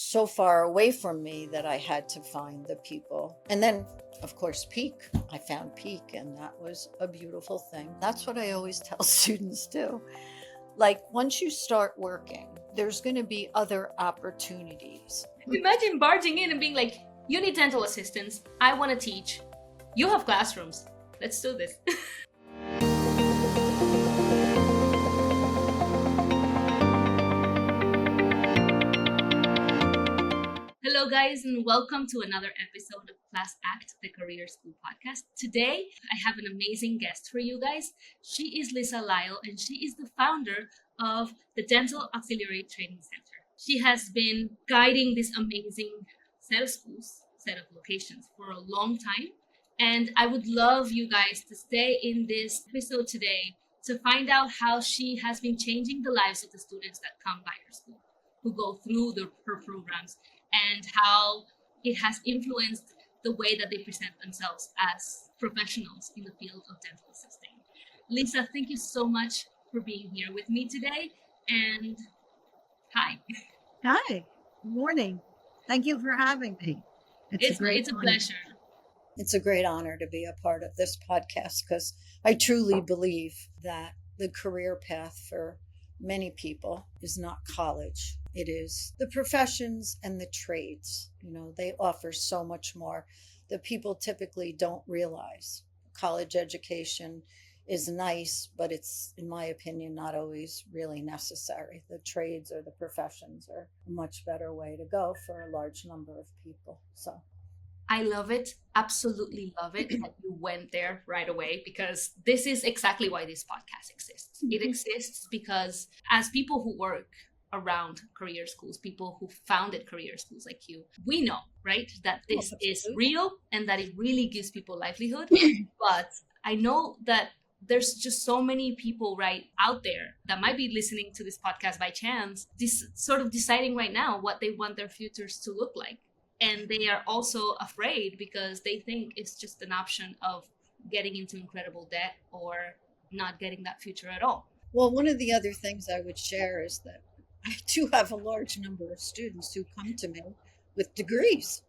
so far away from me that I had to find the people. And then, of course, Peak. I found Peak, and that was a beautiful thing. That's what I always tell students too. Like, once you start working, there's going to be other opportunities. Imagine barging in and being like, you need dental assistants. I want to teach. You have classrooms. Let's do this. Hello, guys, and welcome to another episode of Class Act, the Career School podcast. Today, I have an amazing guest for you guys. She is Lisa Lyle, and she is the founder of the Dental Auxiliary Training Center. She has been guiding this amazing set of schools, set of locations for a long time. And I would love you guys to stay in this episode today to find out how she has been changing the lives of the students that come by her school, who go through her programs, and how it has influenced the way that they present themselves as professionals in the field of dental assisting. Lisa, thank you so much for being here with me today. And hi. Hi. Good morning. Thank you for having me. It's a pleasure. It's a great honor to be a part of this podcast because I truly believe that the career path for many people is not college. It is the professions and the trades. You know, they offer so much more that people typically don't realize. College education is nice, but it's, in my opinion, not always really necessary. The trades or the professions are a much better way to go for a large number of people. So I love it. Absolutely love it that you went there right away, because this is exactly why this podcast exists. It exists because as people who work around career schools, people who founded career schools like you, we know, right, that this is real and that it really gives people livelihood. But I know that there's just so many people right out there that might be listening to this podcast by chance, sort of deciding right now what they want their futures to look like. And they are also afraid because they think it's just an option of getting into incredible debt or not getting that future at all. Well, one of the other things I would share is that I do have a large number of students who come to me with degrees.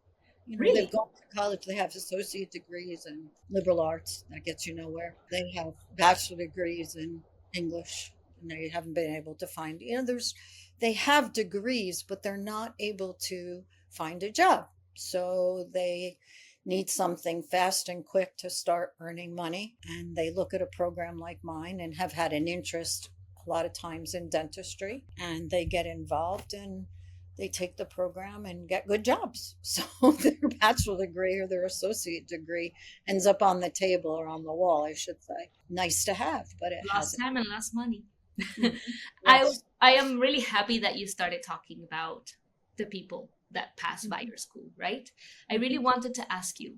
You know, Really? They've gone to college, they have associate degrees in liberal arts. That gets you nowhere. They have bachelor degrees in English, and they haven't been able to find, they have degrees, but they're not able to find a job. So they need something fast and quick to start earning money. And they look at a program like mine and have had an interest a lot of times in dentistry, and they get involved and they take the program and get good jobs. So their bachelor degree or their associate degree ends up on the table or on the wall, I should say. Nice to have, but it Last time and last money. Yes. I am really happy that you started talking about the people that pass by your school, right? I really wanted to ask you,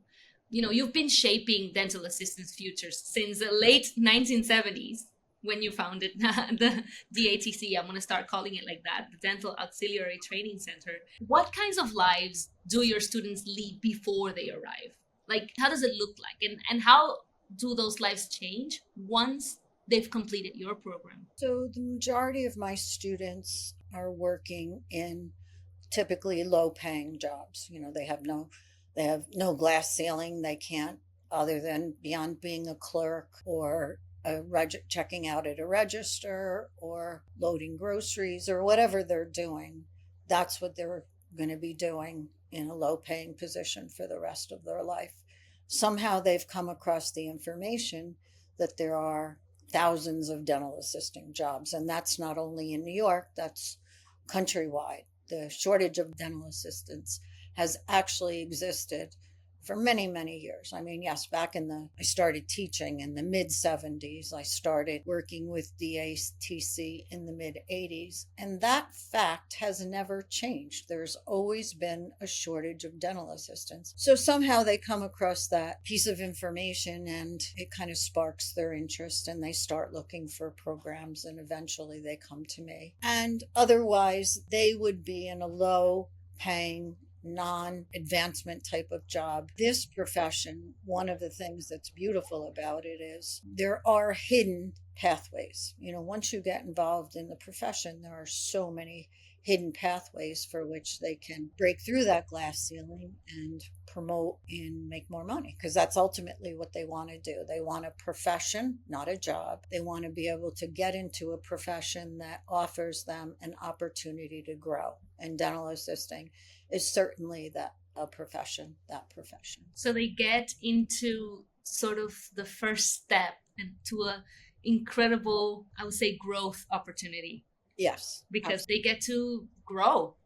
you've been shaping dental assistants' futures since the late 1970s when you founded the DATC. I'm going to start calling it like that, the Dental Auxiliary Training Center. What kinds of lives do your students lead before they arrive? Like, how does it look like? And how do those lives change once they've completed your program? So the majority of my students are working in typically low-paying jobs. They have no glass ceiling. They can't, other than beyond being a clerk or checking out at a register or loading groceries or whatever they're doing. That's what they're going to be doing in a low-paying position for the rest of their life. Somehow they've come across the information that there are thousands of dental assisting jobs, and that's not only in New York, that's countrywide. The shortage of dental assistants has actually existed for many, many years. I mean, yes, I started teaching in the mid-70s. I started working with DATC in the mid-80s. And that fact has never changed. There's always been a shortage of dental assistants. So somehow they come across that piece of information and it kind of sparks their interest and they start looking for programs, and eventually they come to me. And otherwise, they would be in a low-paying non-advancement type of job. This profession, one of the things that's beautiful about it is there are hidden pathways. Once you get involved in the profession, there are so many hidden pathways for which they can break through that glass ceiling and promote and make more money, because that's ultimately what they want to do. They want a profession, not a job. They want to be able to get into a profession that offers them an opportunity to grow. And dental assisting is certainly that profession. So they get into sort of the first step into a incredible, I would say, growth opportunity, Yes, because absolutely. they get to grow.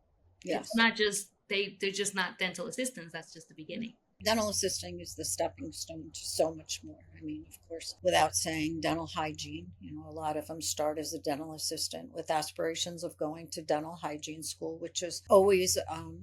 It's Yes. not just they're just not dental assistants. That's just the beginning. Dental assisting is the stepping stone to so much more. I mean, of course, without saying dental hygiene, a lot of them start as a dental assistant with aspirations of going to dental hygiene school, which is always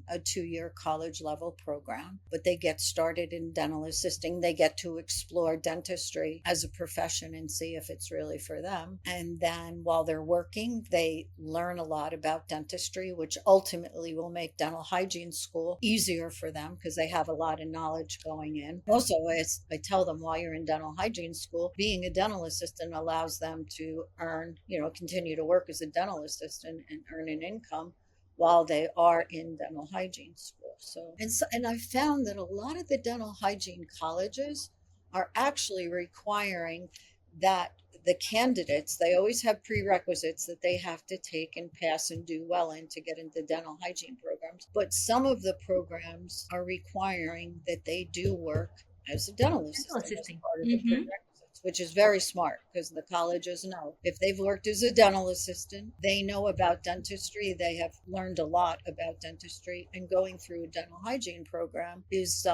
a 2 year college level program. But they get started in dental assisting. They get to explore dentistry as a profession and see if it's really for them. And then while they're working, they learn a lot about dentistry, which ultimately will make dental hygiene school easier for them because they have a lot of knowledge going in. Also, as I tell them, while you're in dental hygiene school, being a dental assistant allows them to earn, continue to work as a dental assistant and earn an income while they are in dental hygiene school. And I've found that a lot of the dental hygiene colleges are actually requiring that the candidates, they always have prerequisites that they have to take and pass and do well in to get into dental hygiene programs. But some of the programs are requiring that they do work as a dental Dental assistant as assisting. part of the Mm-hmm. prerequisites, which is very smart because the colleges know if they've worked as a dental assistant, they know about dentistry. They have learned a lot about dentistry, and going through a dental hygiene program is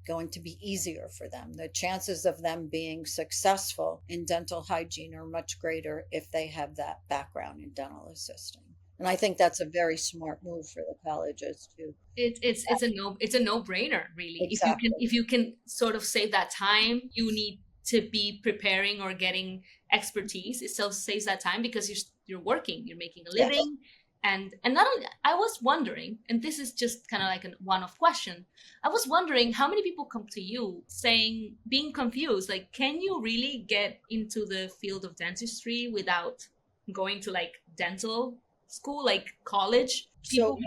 going to be easier for them. The chances of them being successful in dental hygiene are much greater if they have that background in dental assisting. And I think that's a very smart move for the colleges too. It's a no brainer, really. Exactly. If you can sort of save that time you need to be preparing or getting expertise, it still saves that time because you're working, you're making a Yes. living. And not only, I was wondering, and this is just kind of like a one-off question, I was wondering how many people come to you saying, being confused, like, can you really get into the field of dentistry without going to like dental school, like college? So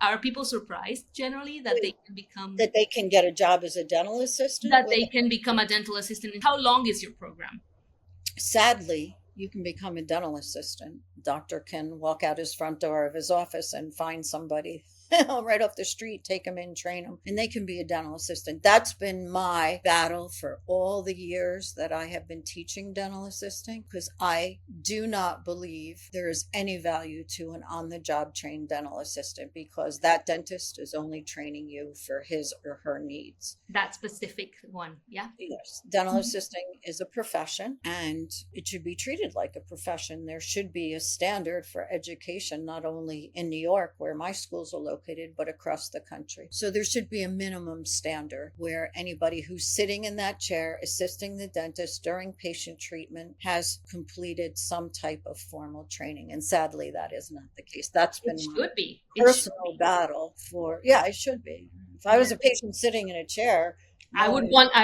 Are people surprised generally that they can become that they can get a job as a dental assistant with, a dental assistant? How long is your program? sadly, you can become a dental assistant. Doctor can walk out his front door of his office and find somebody right off the street, take them in, train them, and they can be a dental assistant. That's been my battle for all the years that I have been teaching dental assisting, because I do not believe there is any value to an on the job trained dental assistant, because that dentist is only training you for his or her needs. That specific one, yeah. Yes, dental Mhm. assisting is a profession and it should be treated like a profession. There should be a standard for education, not only in New York, where my schools are located, but across the country. So there should be a minimum standard where anybody who's sitting in that chair assisting the dentist during patient treatment has completed some type of formal training. And sadly, that is not the case. That's It been my should be. It should personal be. battle for, yeah, it should be. If I Yeah. was a patient sitting in a chair, no, I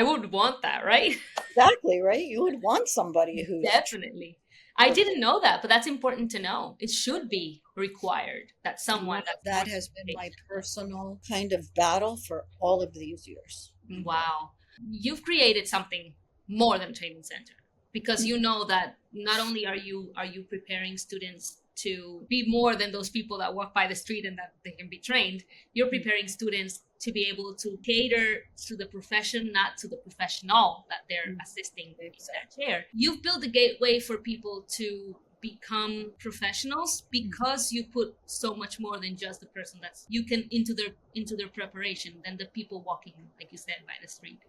would want that, right? exactly, right? You would want somebody who's Definitely. I for, didn't know that, but that's important to know. It should be required that someone that's that working has been with my patients. personal kind of battle for all of these years. Wow. You've created something more than training center, because you know that not only are you preparing students to be more than those people that walk by the street and that they can be trained, you're preparing students to be able to cater to the profession, not to the professional that they're assisting in their chair. You've built a gateway for people to become professionals because you put so much more than just the person that's you can into their preparation than the people walking, like you said, by the street.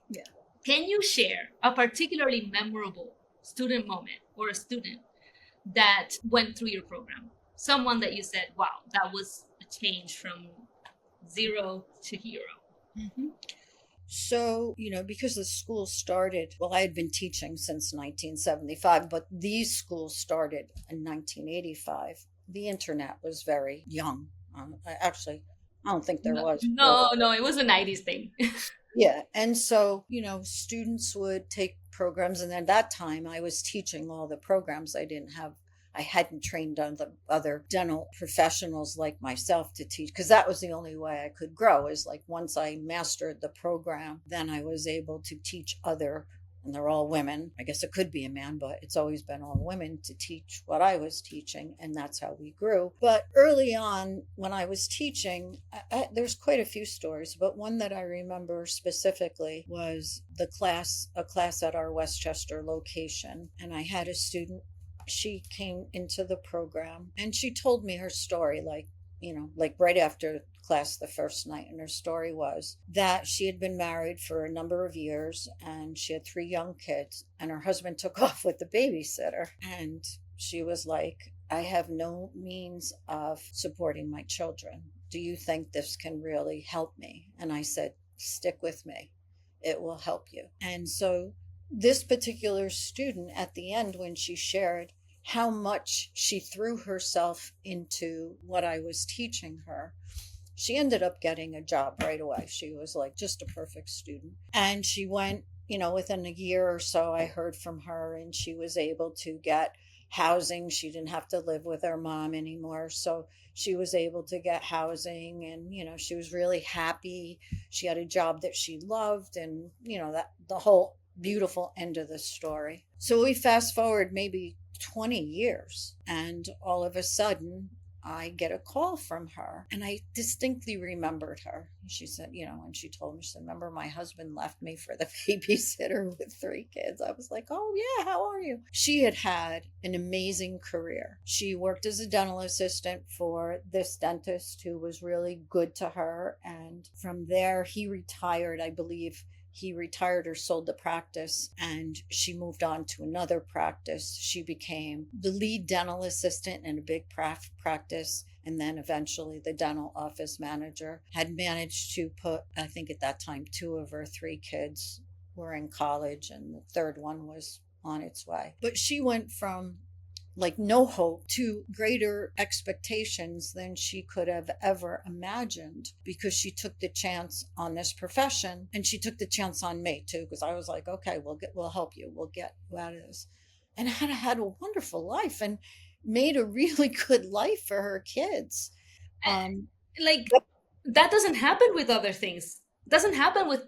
Yeah. Can you share a particularly memorable student moment or a student that went through your program, someone that you said, wow, that was a change from zero to hero? Mhm. So, because the school started, well, I had been teaching since 1975, but these schools started in 1985. The internet was very young. I don't think there No, was really. no, it was a 90s thing. Yeah. And so, students would take programs. And at that time, I was teaching all the programs. I hadn't trained on the other dental professionals like myself to teach, because that was the only way I could grow, is like once I mastered the program, then I was able to teach other, and they're all women. I guess it could be a man, but it's always been all women, to teach what I was teaching. And that's how we grew. But early on, when I was teaching, there's quite a few stories, but one that I remember specifically was a class at our Westchester location. And I had a student, she came into the program and she told me her story, like right after class the first night. And her story was that she had been married for a number of years and she had 3 young kids, and her husband took off with the babysitter. And she was like, I have no means of supporting my children. Do you think this can really help me? And I said, stick with me. It will help you. And so this particular student, at the end, when she shared how much she threw herself into what I was teaching her, she ended up getting a job right away. She was like just a perfect student. And she went, within a year or so, I heard from her, and she was able to get housing. She didn't have to live with her mom anymore. So she was able to get housing, and, she was really happy. She had a job that she loved, and, that the whole beautiful end of the story. So we fast forward maybe 20 years, and all of a sudden I get a call from her, and I distinctly remembered her. She said, when she told me, she said, remember, my husband left me for the babysitter with 3 kids. I was like, oh yeah, how are you? She had had an amazing career. She worked as a dental assistant for this dentist who was really good to her. And from there, he retired, I believe. He retired or sold the practice, and she moved on to another practice. She became the lead dental assistant in a big practice, and then eventually the dental office manager. Had managed to put, I think at that time, 2 of her 3 kids were in college, and the third one was on its way. But she went from like no hope to greater expectations than she could have ever imagined, because she took the chance on this profession, and she took the chance on me too, because I was like, okay, we'll help you, we'll get you out of this. And had a wonderful life and made a really good life for her kids. Like, that doesn't happen with other things. It doesn't happen with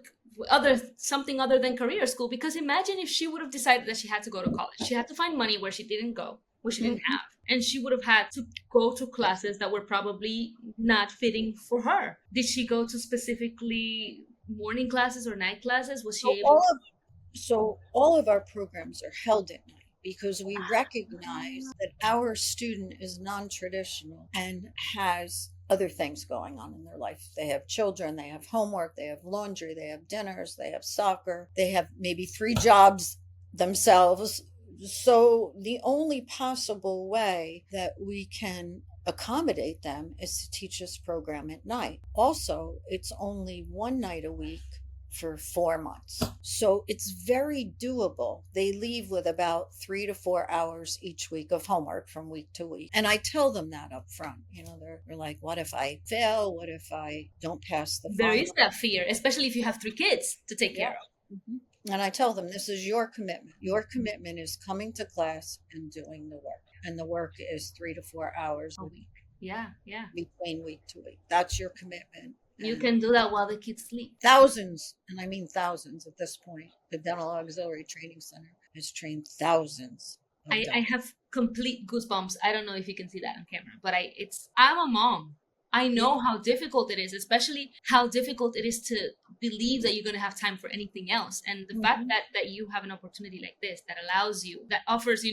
something other than career school, because imagine if she would have decided that she had to go to college. She had to find money where she didn't go, where she didn't have, and she would have had to go to classes that were probably not fitting for her. Did she go to specifically morning classes or night classes? Was she So able all of our programs are held at night, because we recognize that our student is non-traditional and has other things going on in their life. They have children, they have homework, they have laundry, they have dinners, they have soccer, they have maybe 3 jobs themselves. So the only possible way that we can accommodate them is to teach this program at night. Also, it's only 1 night a week for 4 months. So it's very doable. They leave with about 3 to 4 hours each week of homework from week to week. And I tell them that up front. They're like, what if I fail? What if I don't pass the There final? is that fear, especially if you have 3 kids to take care of. And I tell them, this is your commitment. Your commitment is coming to class and doing the work. And the work is 3 to 4 hours a week. Yeah. Between week to week. That's your commitment. You can do that while the kids sleep. Thousands, and I mean thousands at this point. The Dental Auxiliary Training Center has trained thousands. I have complete goosebumps. I don't know if you can see that on camera, but I'm a mom. I know how difficult it is, especially how difficult it is to believe that you're going to have time for anything else. And the fact that you have an opportunity like this that allows you, that offers,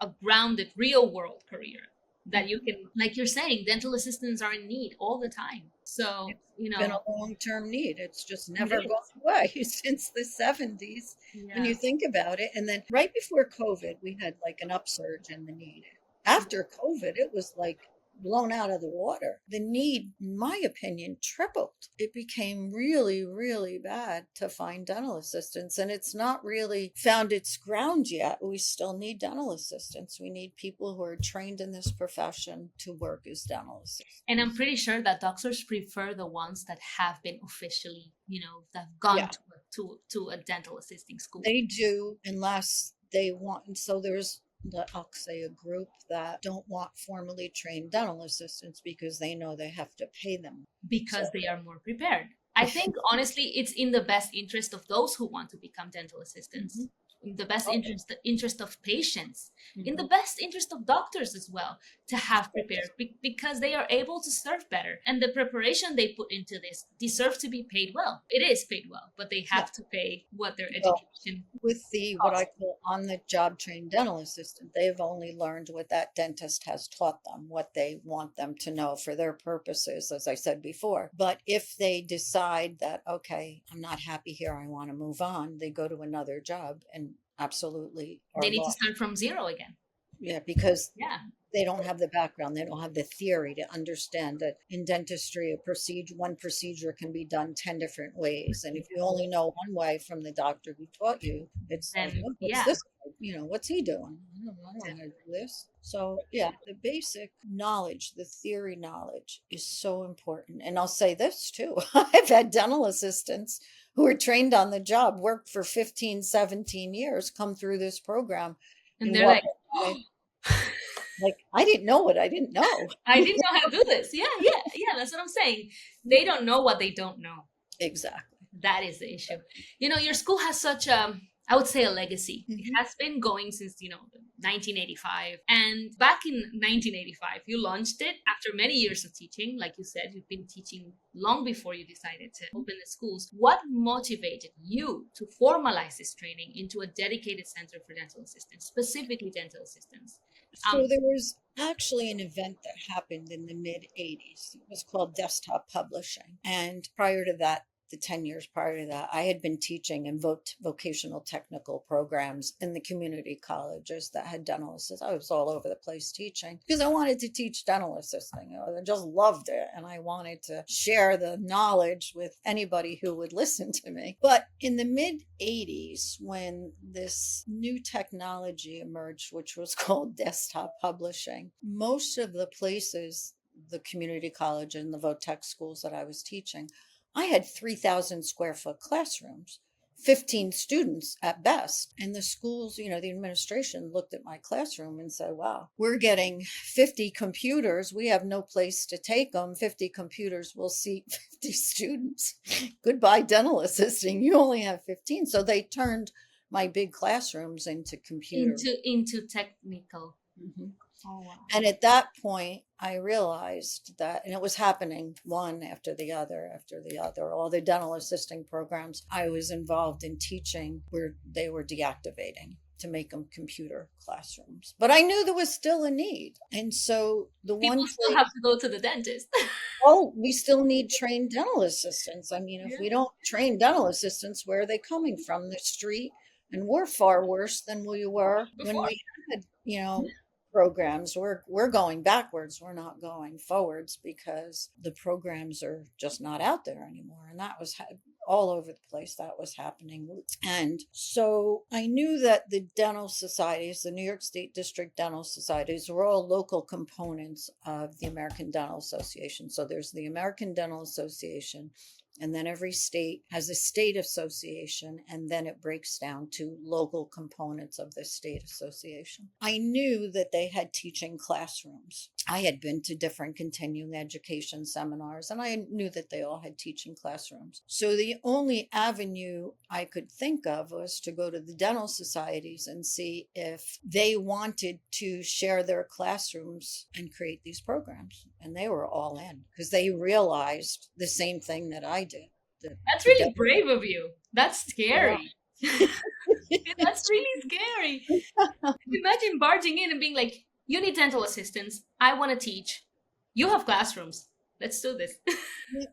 a grounded real world career that you can, like you're saying, dental assistants are in need all the time. So, it's been a long-term need. It's just never gone away since the 70s when you think about it. And then right before COVID, we had like an upsurge in the need. After COVID, it was like blown out of the water. The need, in my opinion, tripled. It became really, really bad to find dental assistants, and it's not really found its ground yet. We still need dental assistants. We need people who are trained in this profession to work as dental assistants. And I'm pretty sure that doctors prefer the ones that have been officially, that have gone to a dental assisting school. They do, unless they want. And so there's I'll say a group that don't want formally trained dental assistants because they know they have to pay them. So because they are more prepared. I think honestly, it's in the best interest of those who want to become dental assistants, mhm. in the best Oh, interest of patients, in the mhm. best interest of doctors as well, to have prepared because they are able to serve better. And the preparation they put into this deserves to be paid well. It is paid well, but they Yeah. have to pay what their Well, education with the what I costs. call on the job trained dental assistant, they've only learned what that dentist has taught them, what they want them to know for their purposes, as I said before. But if they decide that, okay, I'm not happy here, I want to move on, they go to another job and absolutely are They need to lost. start from zero again. Yeah, because Yeah. they don't have the background, they don't have the theory to understand that in dentistry one procedure can be done 10 different ways, and if you only know one way from the doctor who taught you, it's like, Then oh, what's yeah. this, what's he doing? I don't know how to do this. So yeah, the basic knowledge, the theory knowledge is so important. And I'll say this too, I've had dental assistants who are trained on the job, worked for 15, 17 years, come through this program And and they're walk like, away like, I didn't know what I didn't know. I didn't know how to do this. Yeah, yeah, yeah. That's what I'm saying. They don't know what they don't know. Exactly. That is the issue. Your school has such a, I would say, a legacy. It Mhm. has been going since 1985. And back in 1985, you launched it after many years of teaching. Like you said, you've been teaching long before you decided to open the schools. What motivated you to formalize this training into a dedicated center for dental assistants, specifically dental assistants? So there was actually an event that happened in the mid 80s. It was called Desktop Publishing. And prior to that, the 10 years prior to that, I had been teaching in vocational technical programs in the community colleges that had dental assistants. I was all over the place teaching because I wanted to teach dental assisting. I just loved it. And I wanted to share the knowledge with anybody who would listen to me. But in the mid 80s, when this new technology emerged, which was called desktop publishing, most of the places, the community college and the VOTech schools that I was teaching, I had 3,000 square foot classrooms, 15 students at best. And the schools, the administration looked at my classroom and said, wow, we're getting 50 computers. We have no place to take them. 50 computers will seat 50 students. Goodbye, dental assisting. You only have 15. So they turned my big classrooms into computer. Into technical. Mhm. Oh wow. And at that point, I realized that, and it was happening one after the other, after the other. All the dental assisting programs I was involved in teaching, where they were deactivating to make them computer classrooms. But I knew there was still a need. And so the People one still place, have to go to the dentist. oh, we still need trained dental assistants. I mean, if Yeah. we don't train dental assistants, where are they coming from? The street? And we're far worse than we were when Before. we had, programs. We're going backwards. We're not going forwards because the programs are just not out there anymore. And that was all over the place. That was happening. And so I knew that the dental societies, the New York State District Dental Societies, were all local components of the American Dental Association. So there's the American Dental Association, and then every state has a state association, and then it breaks down to local components of the state association. I knew that they had teaching classrooms. I had been to different continuing education seminars, and I knew that they all had teaching classrooms. So the only avenue I could think of was to go to the dental societies and see if they wanted to share their classrooms and create these programs. And they were all in because they realized the same thing that I did. That's really brave of you. That's Yeah. scary. That's really scary. Imagine barging in and being like, you need dental assistants. I want to teach. You have classrooms. Let's do this.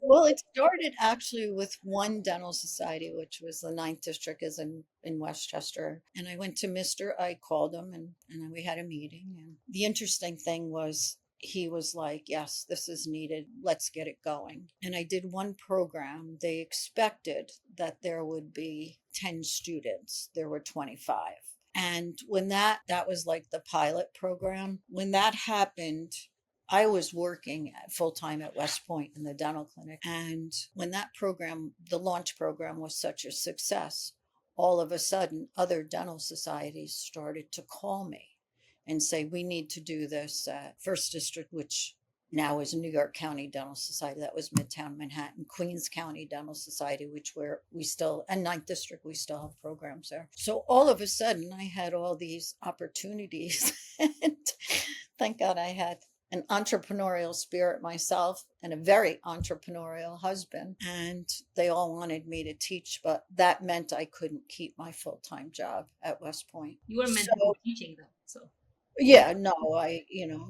Well, it started actually with one dental society, which was the Ninth District, is in Westchester. And I went to Mr. I called him and we had a meeting. And the interesting thing was he was like, yes, this is needed. Let's get it going. And I did one program. They expected that there would be 10 students. There were 25. And when that was like the pilot program, when that happened, I was working full time at West Point in the dental clinic. And when that program, the launch program, was such a success, all of a sudden, other dental societies started to call me and say, we need to do this. First District, which now is New York County Dental Society, that was Midtown Manhattan, Queens County Dental Society, which we still, and Ninth District, we still have programs there. So all of a sudden I had all these opportunities and thank God I had an entrepreneurial spirit myself and a very entrepreneurial husband. And they all wanted me to teach, but that meant I couldn't keep my full-time job at West Point. You were meant to be teaching though, so. Yeah, no,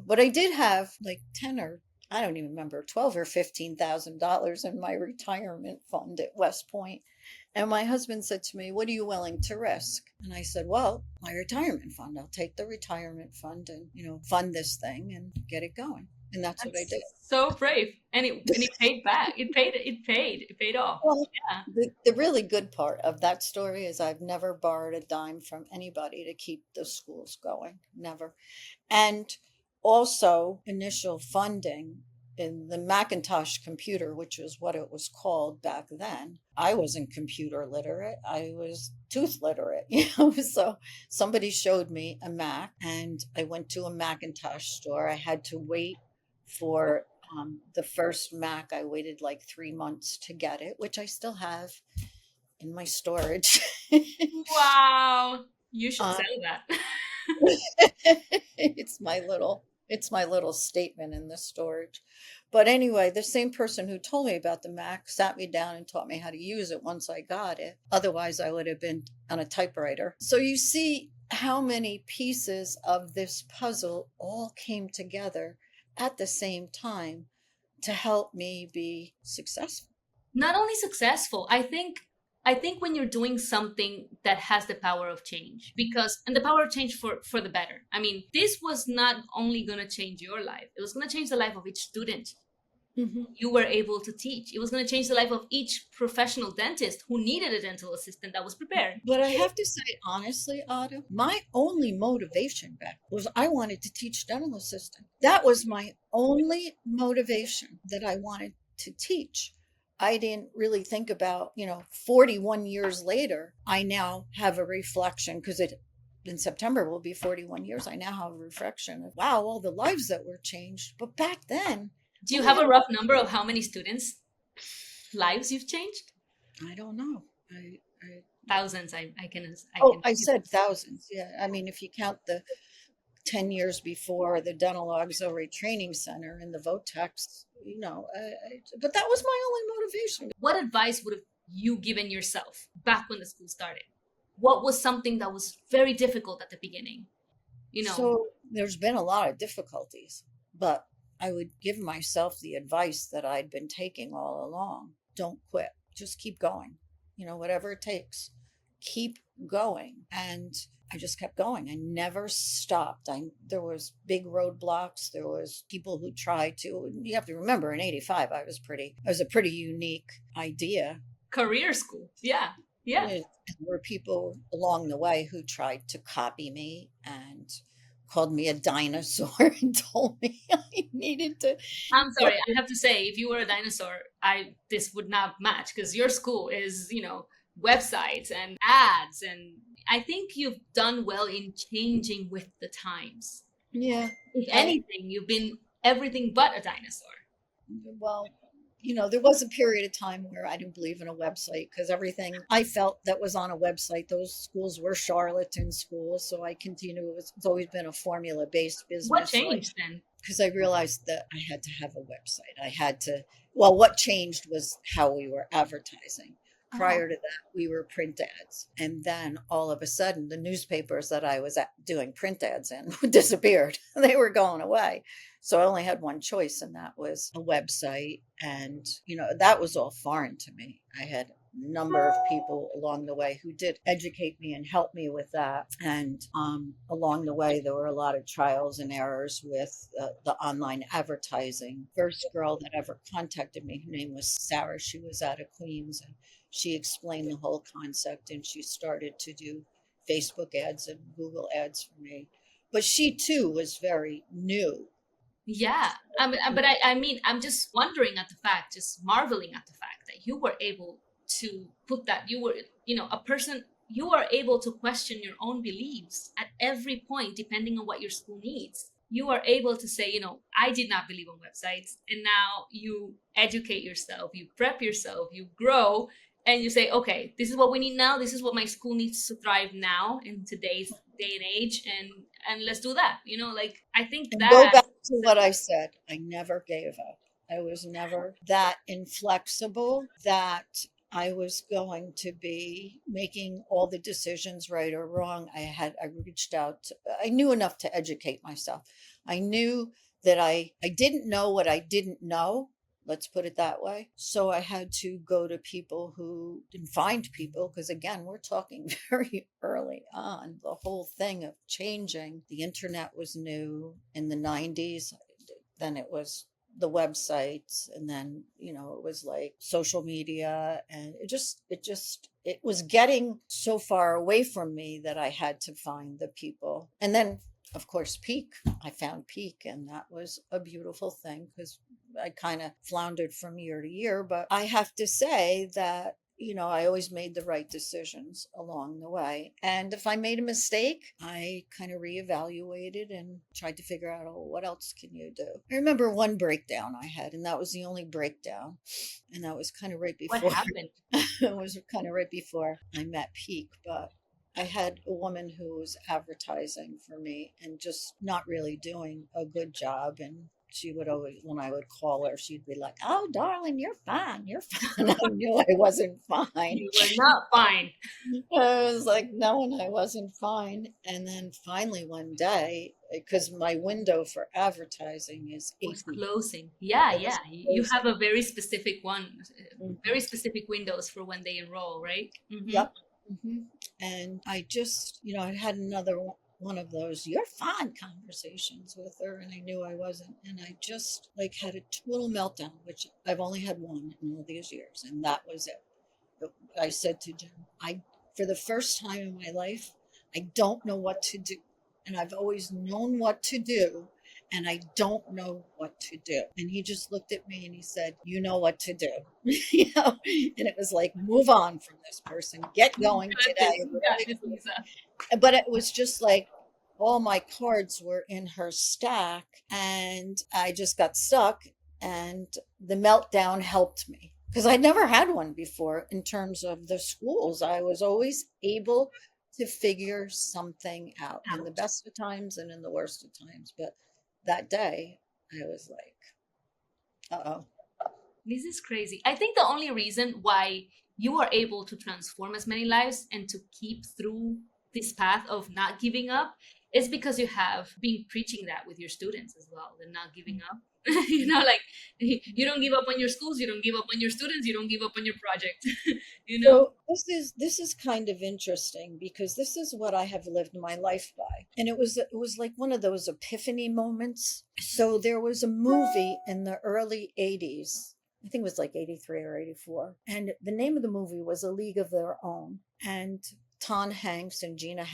but I did have like 10 or I don't even remember, 12 or $15,000 in my retirement fund at West Point. And my husband said to me, what are you willing to risk? And I said, well, my retirement fund. I'll take the retirement fund and, fund this thing and get it going. And that's what I did. So brave. And it paid back. It paid off. Well, yeah. The really good part of that story is I've never borrowed a dime from anybody to keep the schools going. Never. And also initial funding in the Macintosh computer, which was what it was called back then. I wasn't computer literate. I was tooth literate, so somebody showed me a Mac and I went to a Macintosh store. I had to wait for the first Mac. I waited like 3 months to get it, which I still have in my storage. Wow. You should sell that. It's my little statement in the storage. But anyway, the same person who told me about the Mac sat me down and taught me how to use it once I got it. Otherwise, I would have been on a typewriter. So you see how many pieces of this puzzle all came together at the same time to help me be successful. Not only successful, I think when you're doing something that has the power of change, and the power of change for the better. I mean, this was not only going to change your life, it was going to change the life of each student you were able to teach. It was going to change the life of each professional dentist who needed a dental assistant that was prepared. But I have to say, honestly, Atta, my only motivation back was I wanted to teach dental assistant. That was my only motivation, that I wanted to teach. I didn't really think about, 41 years later, I now have a reflection, because in September will be 41 years. I now have a reflection of, wow, all the lives that were changed. But back then. Do you have a rough number of how many students' lives you've changed? I don't know. Thousands, I said thousands. Yeah. I mean, if you count the 10 years before the Dental Auxiliary Training Center and the VOTEX, but that was my only motivation. What advice would have you given yourself back when the school started? What was something that was very difficult at the beginning? So there's been a lot of difficulties, but I would give myself the advice that I'd been taking all along. Don't quit. Just keep going. Whatever it takes. Keep going. And I just kept going. I never stopped. There was big roadblocks. There was people who tried to. You have to remember, in '85, I was a pretty unique idea. Career school. Yeah. Yeah. There were people along the way who tried to copy me and called me a dinosaur and told me I needed to. I'm sorry, I have to say, if you were a dinosaur, this would not match, because your school is, websites and ads, and I think you've done well in changing with the times. Yeah. If anything, you've been everything but a dinosaur. Well, there was a period of time where I didn't believe in a website, because everything I felt that was on a website, those schools were charlatan schools. So I continue. It's always been a formula-based business. What changed then? Because I realized that I had to have a website. What changed was how we were advertising. Prior to that, we were print ads. And then all of a sudden, the newspapers that I was doing print ads in disappeared. They were going away. So I only had one choice, and that was a website. And, that was all foreign to me. I had a number of people along the way who did educate me and help me with that. And along the way, there were a lot of trials and errors with the online advertising. First girl that ever contacted me, her name was Sarah. She was out of Queens, and she explained the whole concept, and she started to do Facebook ads and Google ads for me. But she too was very new. Yeah. I'm just wondering just marveling at the fact that you were able to put that, you were, a person you are able to question your own beliefs at every point, depending on what your school needs. You are able to say, I did not believe on websites. And now you educate yourself, you prep yourself, you grow, and you say, okay, this is what we need now. This is what my school needs to thrive now in today's day and age. And let's do that. Like, I think And go that back to what I said. I never gave up. I was never that inflexible that I was going to be making all the decisions right or wrong. I reached out. I knew enough to educate myself. I knew that I didn't know what I didn't know. Let's put it that way. So I had to go to people who and find people, because again, we're talking very early on. The whole thing of changing. The internet was new in the 90s. Then it was the websites, and then it was like social media, and it was getting so far away from me that I had to find the people. And then of course Peak, I found Peak, and that was a beautiful thing, because I kind of floundered from year to year, but I have to say that I always made the right decisions along the way. And if I made a mistake, I kind of reevaluated and tried to figure out, oh, what else can you do? I remember one breakdown I had, and that was the only breakdown. And that was kind of right what before happened. it was kind of right before I met Peak. But I had a woman who was advertising for me and just not really doing a good job. And she would always, when I would call her, she'd be like, "Oh, darling, you're fine. You're fine." I knew I wasn't fine. You were not fine. I was like, no, and I wasn't fine. And then finally one day, because my window for advertising is Was 8 weeks. closing. Yeah, It yeah. was You have closing. a very specific one, very Mhm. specific windows for when they enroll, right? Mm-hmm. Yep. And I just, I had another one of those "you're fine" conversations with her, and I knew I wasn't. And I just like had a total meltdown, which I've only had one in all these years, and that was it. I said to Jim, for the first time in my life, I don't know what to do. And I've always known what to do, and I don't know what to do. And he just looked at me and he said, "You know what to do." And it was like, move on from this person, get You going got this. today. You got this, Lisa. But it was just like all my cards were in her stack, and I just got stuck. And the meltdown helped me, because I never had one before in terms of the schools. I was always able to figure something out in the Out. best of times and in the worst of times. But that day, I was like, uh-oh. This is crazy. I think the only reason why you are able to transform as many lives and to keep through this path of not giving up is because you have been preaching that with your students as well, the not giving up. Like, you don't give up on your schools, you don't give up on your students, you don't give up on your project. you know So this is kind of interesting, because this is what I have lived my life by. And it was like one of those epiphany moments. So there was a movie in the early 80s. I think it was like 83 or 84. And the name of the movie was A League of Their Own. And Tom Hanks and Gina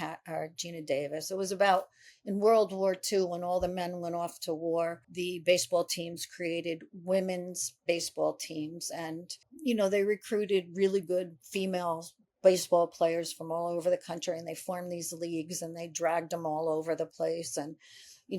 Davis. It was about in World War II, when all the men went off to war, the baseball teams created women's baseball teams. And, they recruited really good female baseball players from all over the country, and they formed these leagues, and they dragged them all over the place. And,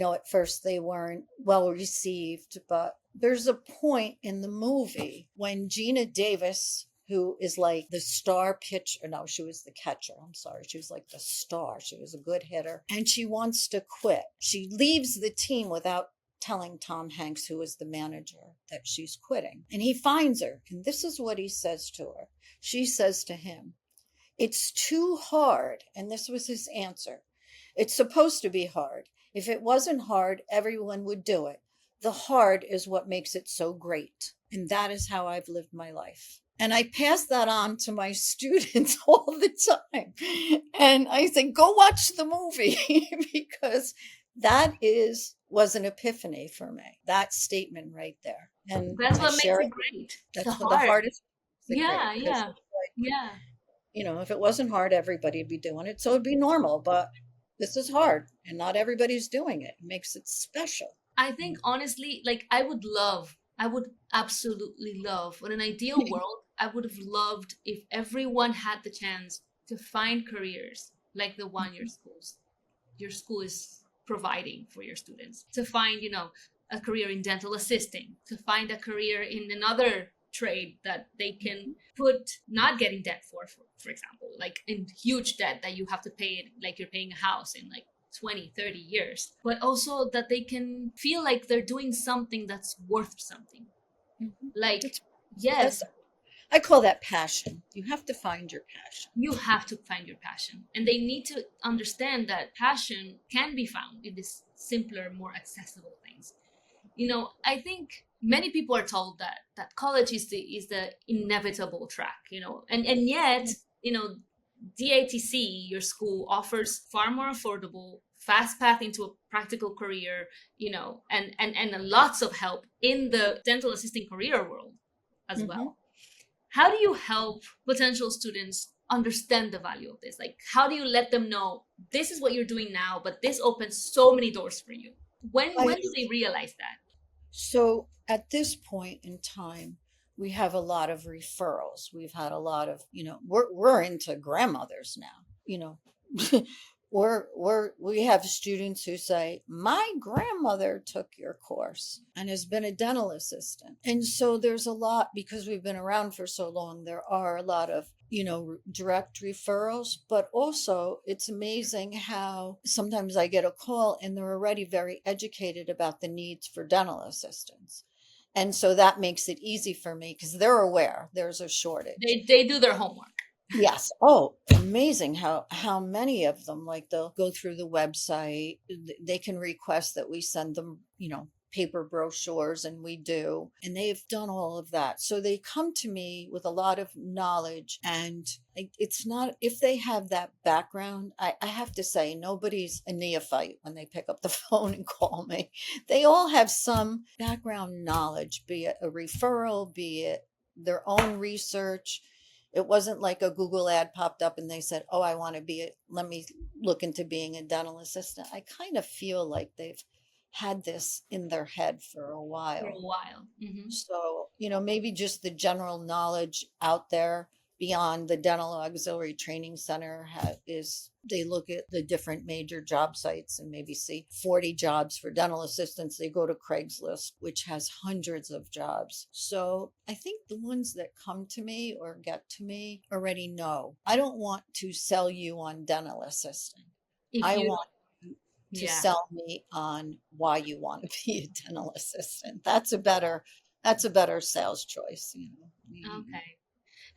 at first they weren't well received, but there's a point in the movie when Gina Davis, who is like the star pitcher. No, she was the catcher. I'm sorry. She was like the star. She was a good hitter. And she wants to quit. She leaves the team without telling Tom Hanks, who is the manager, that she's quitting. And he finds her. And this is what he says to her. She says to him, "It's too hard." And this was his answer. "It's supposed to be hard. If it wasn't hard, everyone would do it. The hard is what makes it so great." And that is how I've lived my life. And I pass that on to my students all the time. And I say, go watch the movie, because was an epiphany for me. That statement right there. And that's I what makes share it it. great. The That's what the heart. hardest is Yeah, great. Because yeah, yeah. if it wasn't hard, everybody would be doing it. So it'd be normal. But this is hard, and not everybody's doing it. It makes it special. I think honestly, like, I would absolutely love, in an ideal world, I would have loved if everyone had the chance to find careers like the one your school is providing for your students, to find, a career in dental assisting, to find a career in another trade that they can put, not getting debt for example, like in huge debt that you have to pay it like you're paying a house in like 20, 30 years, but also that they can feel like they're doing something that's worth something. Like, That's, yes, I call that passion. You have to find your passion. you have to find your passion, and they need to understand that passion can be found in these simpler, more accessible things. I think many people are told that college is the inevitable track, and yet, DATC, your school, offers far more affordable, fast path into a practical career, and lots of help in the dental assisting career world as well. How do you help potential students understand the value of this? Like, how do you let them know this is what you're doing now, but this opens so many doors for you? When do they realize that? So at this point in time, we have a lot of referrals. We've had a lot of, we're into grandmothers now, we have students who say, my grandmother took your course and has been a dental assistant. And so there's a lot, because we've been around for so long, there are a lot of direct referrals, but also it's amazing how sometimes I get a call and they're already very educated about the needs for dental assistants. And so that makes it easy for me because they're aware there's a shortage. They do their homework. Yes. Oh, amazing how many of them, like, they'll go through the website. They can request that we send them, paper brochures, and we do. And they've done all of that. So they come to me with a lot of knowledge. And it's not, if they have that background, I have to say, nobody's a neophyte when they pick up the phone and call me. They all have some background knowledge, be it a referral, be it their own research. It wasn't like a Google ad popped up and they said, oh, I want to let me look into being a dental assistant. I kind of feel like they've had this in their head for a while. Mm-hmm. So, maybe just the general knowledge out there beyond the Dental Auxiliary Training Center is they look at the different major job sites and maybe see 40 jobs for dental assistants. They go to Craigslist, which has hundreds of jobs. So I think the ones that come to me or get to me already know. I don't want to sell you on dental assisting. I want to sell me on why you want to be a dental assistant. That's a better sales choice. Okay.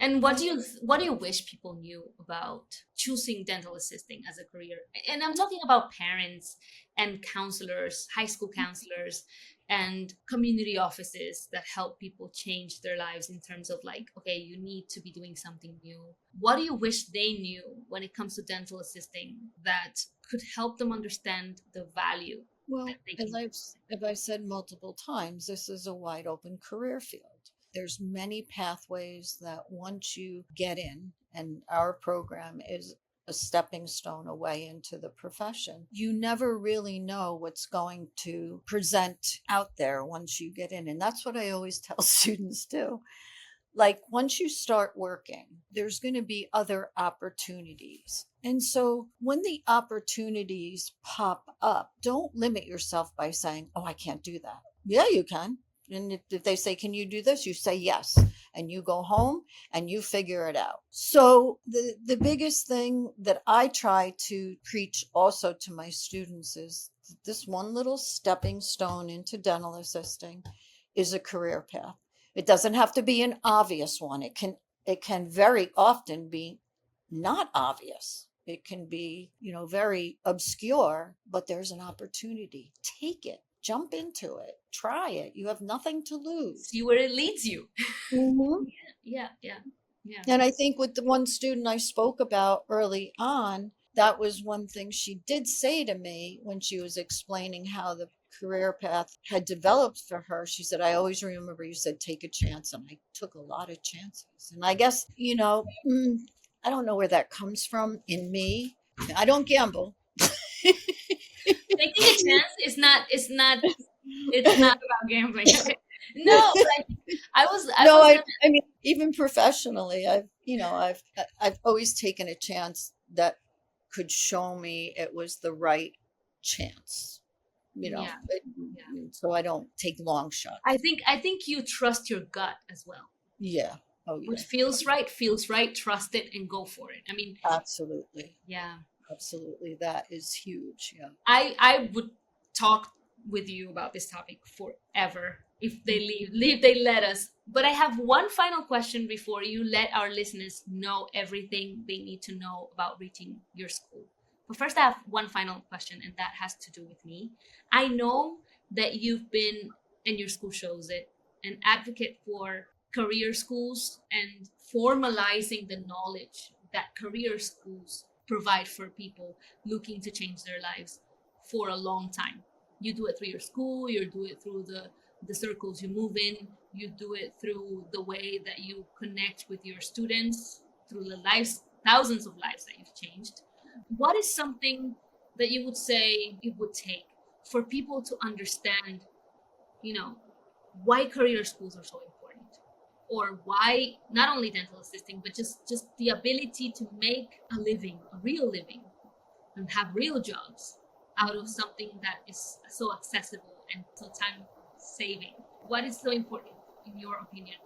And what do you wish people knew about choosing dental assisting as a career? And I'm talking about parents and counselors, high school counselors, and community offices that help people change their lives in terms of like, okay, you need to be doing something new. What do you wish they knew when it comes to dental assisting that could help them understand the value? Well, as I've said multiple times, this is a wide open career field. There's many pathways that once you get in, and our program is a stepping stone away into the profession, you never really know what's going to present out there once you get in. And that's what I always tell students too. Like, once you start working, there's going to be other opportunities. And so when the opportunities pop up, don't limit yourself by saying, oh, I can't do that. Yeah, you can. And if they say, can you do this? You say yes. And you go home and you figure it out. So the biggest thing that I try to preach also to my students is this one little stepping stone into dental assisting is a career path. It doesn't have to be an obvious one. It can very often be not obvious. It can be, very obscure, but there's an opportunity. Take it. Jump into it. Try it. You have nothing to lose. See where it leads you. Mm-hmm. Yeah. And I think with the one student I spoke about early on, that was one thing she did say to me when she was explaining how the career path had developed for her. She said, I always remember you said, take a chance. And I took a lot of chances. And I guess, I don't know where that comes from in me. I don't gamble. Taking a chance is not about gambling. No, but I No, was I mean, even professionally, I've always taken a chance that could show me it was the right chance, yeah, yeah. so I don't take long shots. I think you trust your gut as well. Yeah. Oh, What yeah. feels right, trust it and go for it. I mean, Absolutely. yeah. Absolutely. That is huge. Yeah. I would talk with you about this topic forever if they let us. But I have one final question before you let our listeners know everything they need to know about reaching your school. But first, I have one final question, and that has to do with me. I know that you've been, and your school shows it, an advocate for career schools and formalizing the knowledge that career schools provide for people looking to change their lives for a long time. You do it through your school, you do it through the circles you move in, you do it through the way that you connect with your students, through the lives, thousands of lives that you've changed. What is something that you would say it would take for people to understand, you know, why career schools are so important, or why not only dental assisting but just the ability to make a living, a real living, and have real jobs out of something that is so accessible and so time saving? What is so important, in your opinion,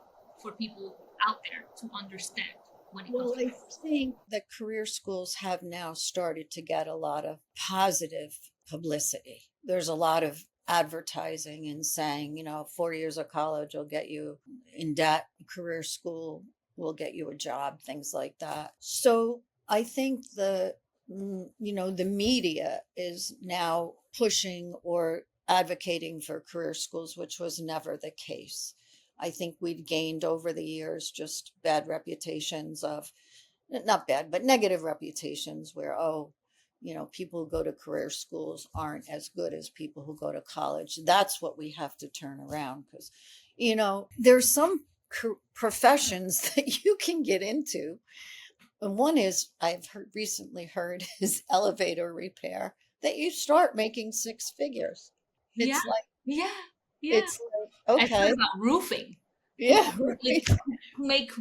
for people out there to understand when it comes Well, to I careers? think that career schools have now started to get a lot of positive publicity. There's a lot of advertising and saying, 4 years of college will get you in debt, career school will get you a job, things like that. So I think the media is now pushing or advocating for career schools, which was never the case. I think we've gained over the years just bad reputations of, not bad, but negative reputations where, people who go to career schools aren't as good as people who go to college. That's what we have to turn around because, there's some professions that you can get into. And one is, recently heard, is elevator repair, that you start making six figures. Yeah, It's like, yeah, yeah. it's like, I've heard okay. about roofing. Yeah. Like Right. who make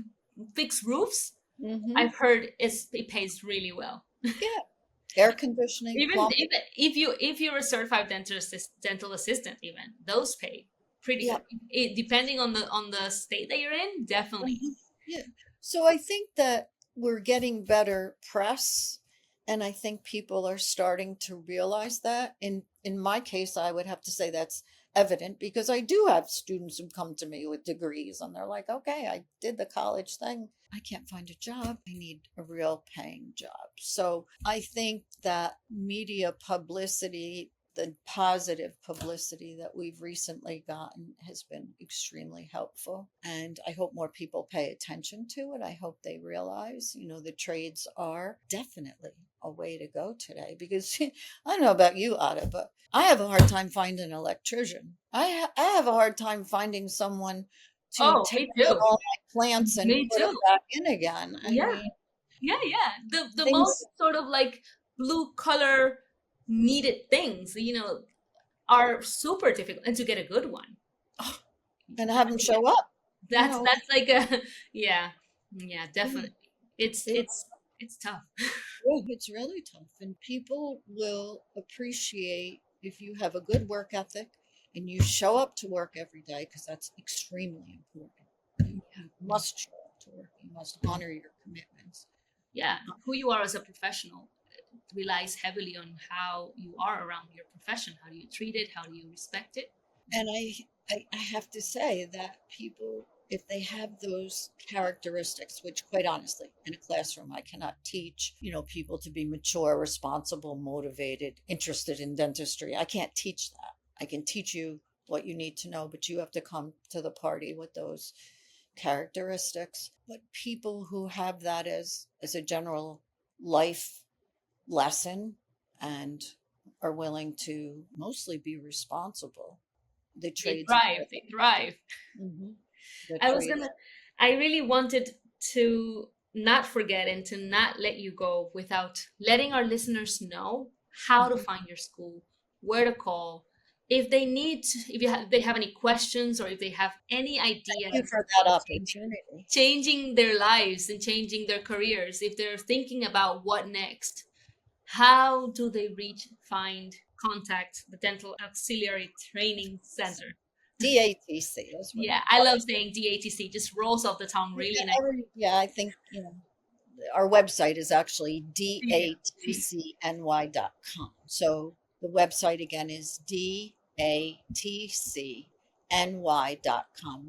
fix roofs. Hmm. I've heard it pays really well. Yeah. Air conditioning, plumbing. Even if you're a certified dental assistant, even those pay pretty Yeah. good. Depending on the state that you're in, definitely. Mhm. Yeah. So I think that we're getting better press, and I think people are starting to realize that. In my case, I would have to say that's evident because I do have students who come to me with degrees and they're like, okay, I did the college thing. I can't find a job. I need a real paying job. So I think that media publicity, the positive publicity that we've recently gotten, has been extremely helpful. And I hope more people pay attention to it. I hope they realize, the trades are definitely a way to go today because I don't know about you, Ada, but I have a hard time finding an electrician. I have a hard time finding someone to Oh, take me out too. all my plants and Me put them too. back in again. I Yeah, mean, yeah. The most things, sort of like blue collar needed things, are super difficult, and to get a good one. oh, and have them show up, you know. That's like a yeah, yeah, Yeah, definitely. It's it, it's it's tough. yeah, it's really tough, and people will appreciate if you have a good work ethic and you show up to work every day because that's extremely important. You must show up to work. You must honor your commitments. Yeah, who you are as a professional relies heavily on how you are around your profession. How do you treat it? How do you respect it? And I have to say that people, if they have those characteristics, which quite honestly, in a classroom, I cannot teach, people to be mature, responsible, motivated, interested in dentistry. I can't teach that. I can teach you what you need to know, but you have to come to the party with those characteristics. But people who have that as a general life lesson and are willing to mostly be responsible, the They trades thrive. They thrive. Mhm. The I was trades. gonna. I really wanted to not forget and to not let you go without letting our listeners know how to Mhm. find your school, where to call, if they need, they have any questions, or if they have any Thank you ideas for that about opportunity. changing their lives and changing their careers, if they're thinking about what next, how do they reach, find, contact the Dental Auxiliary Training Center? DATC is what Yeah, we I call love saying DATC, just rolls off the tongue it. really nice. Yeah, I think, our website is actually Yeah. datcny.com. So the website again is datcny.com.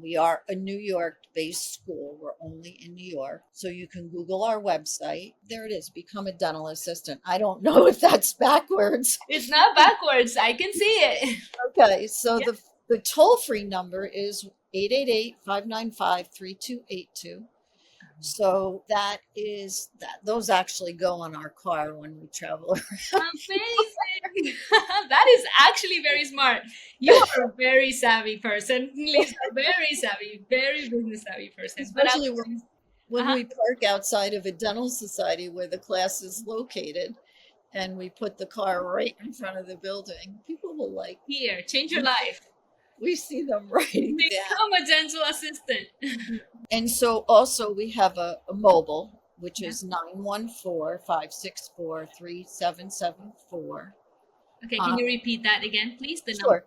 We are a New York based school. We're only in New York. So you can Google our website. There it is, become a dental assistant. I don't know if that's backwards. It's not backwards. I can see it. Okay, so Yeah. the toll free number is 888-595-3282. So that is that. Those actually go on our car when we travel. Amazing. That is actually very smart. You are a very savvy person, Lisa. Very savvy, very business savvy person. But Especially when uh-huh. we park outside of a dental society where the class is located and we put the car right in front of the building. People will like, Here, change your life. we see them writing down. Become a dental assistant. And so also we have a mobile, which Yeah. is 914-564-3774. Okay, can you repeat that again, please? The number. Sure.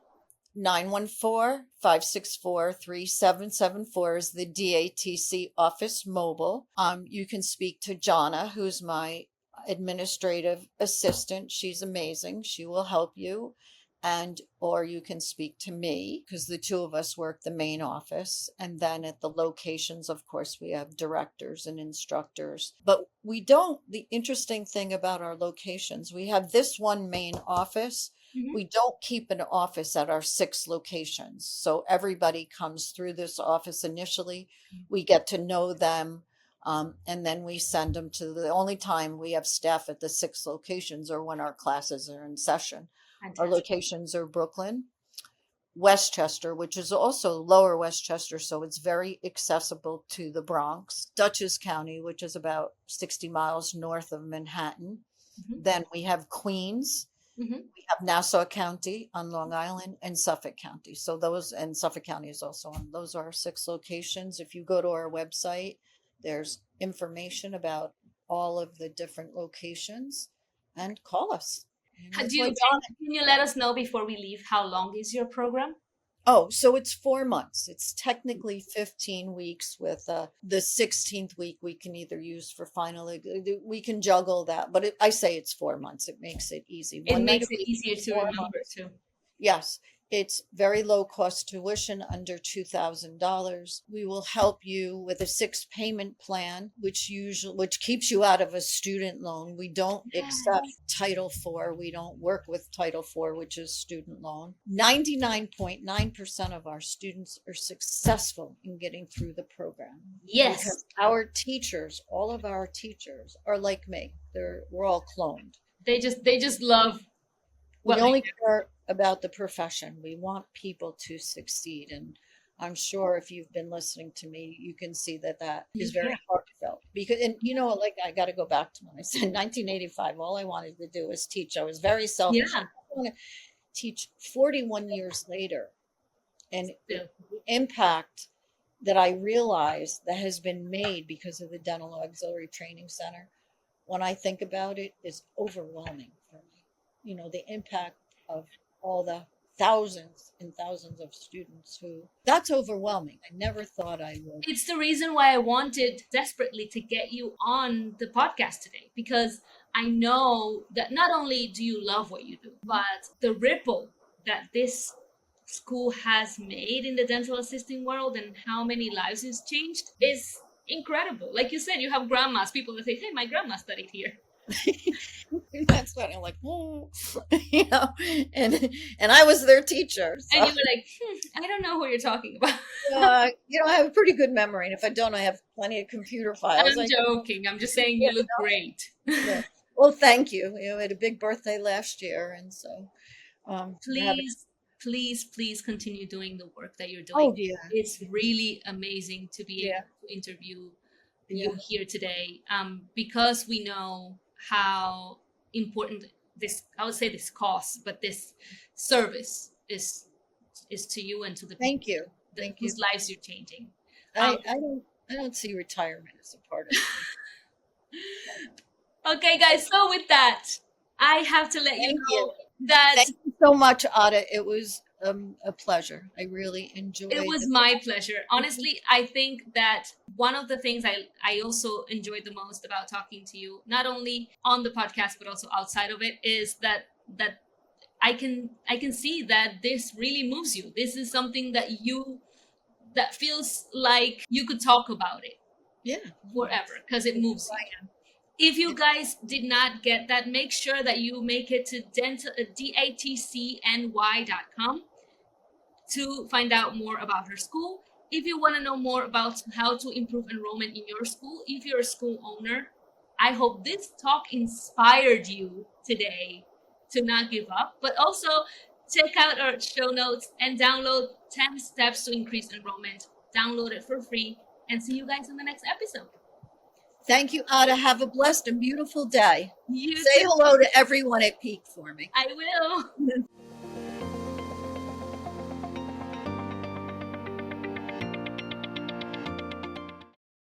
914-564-3774 is the DATC office mobile. You can speak to Jonna, who's my administrative assistant. She's amazing. She will help you. And or you can speak to me because the two of us work the main office. And then at the locations, of course, we have directors and instructors. But we don't, the interesting thing about our locations, we have this one main office. Mhm. We don't keep an office at our 6 locations. So everybody comes through this office initially. We get to know them. And then we send them to the only time we have staff at the 6 locations or when our classes are in session. Our Fantastic. locations are Brooklyn, Westchester, which is also lower Westchester, so it's very accessible to the Bronx, Dutchess County, which is about 60 miles north of Manhattan. Mhm. Then we have Queens, Mhm. we have Nassau County on Long Island, and Suffolk County. So those, and Suffolk County is also on, those are our 6 locations. If you go to our website, there's information about all of the different locations and call us. And How- that's Do why you, John. can you let us know before we leave how long is your program? Oh, so it's 4 months. It's technically 15 weeks with the 16th week we can either use for final. We can juggle that, but I say it's 4 months. It makes it easy. It One night makes a it week easier for to 4 remember months. too. Yes, it's very low cost tuition, under $2,000. We will help you with a 6 payment plan, which keeps you out of a student loan. We don't accept Title IV. We don't work with Title IV, which is student loan. 99.9% of our students are successful in getting through the program. Yes. Because our teachers, all of our teachers are like me. We're all cloned. They just love We what only care about the profession. We want people to succeed. And I'm sure if you've been listening to me, you can see that is very heartfelt. Because, and like, I got to go back to when I said 1985, all I wanted to do was teach. I was very selfish. Yeah. I want to teach 41 years later. And the impact that I realize that has been made because of the Dental Auxiliary Training Center, when I think about it, is overwhelming for me. The impact of all the thousands and thousands of students that's overwhelming. I never thought I would. It's the reason why I wanted desperately to get you on the podcast today, because I know that not only do you love what you do, but the ripple that this school has made in the dental assisting world and how many lives it's changed is incredible. Like you said, you have grandmas, people that say, hey, my grandma studied here. That's what I'm like, and I was their teacher. So. And you were like, I don't know who you're talking about. I have a pretty good memory, and if I don't, I have plenty of computer files. I'm joking. I'm just saying you look great. Yeah. Well, thank you. We had a big birthday last year, and so please continue doing the work that you're doing. Oh, yeah. It's really amazing to be able to interview you here today, because we know how important this, I would say this cost, but this service is to you and to the Thank people you. Thank you. whose lives you're changing. I don't see retirement as a part of it. Okay, guys. So with that, I have to let you Thank know you. that Thank you so much, Atta. It was a pleasure. I really enjoyed it was it. my pleasure. Honestly, I think that one of the things I also enjoyed the most about talking to you, not only on the podcast but also outside of it, is that I can see that this really moves you. This is something that feels like you could talk about it Yeah. forever because it moves you. If you guys did not get that, make sure that you make it to DATCNY.com to find out more about her school. If you want to know more about how to improve enrollment in your school, if you're a school owner, I hope this talk inspired you today to not give up, but also check out our show notes and download 10 steps to increase enrollment. Download it for free and see you guys in the next episode. Thank you, Atta. Have a blessed and beautiful day. You Say too. hello to everyone at Peak for me. I will.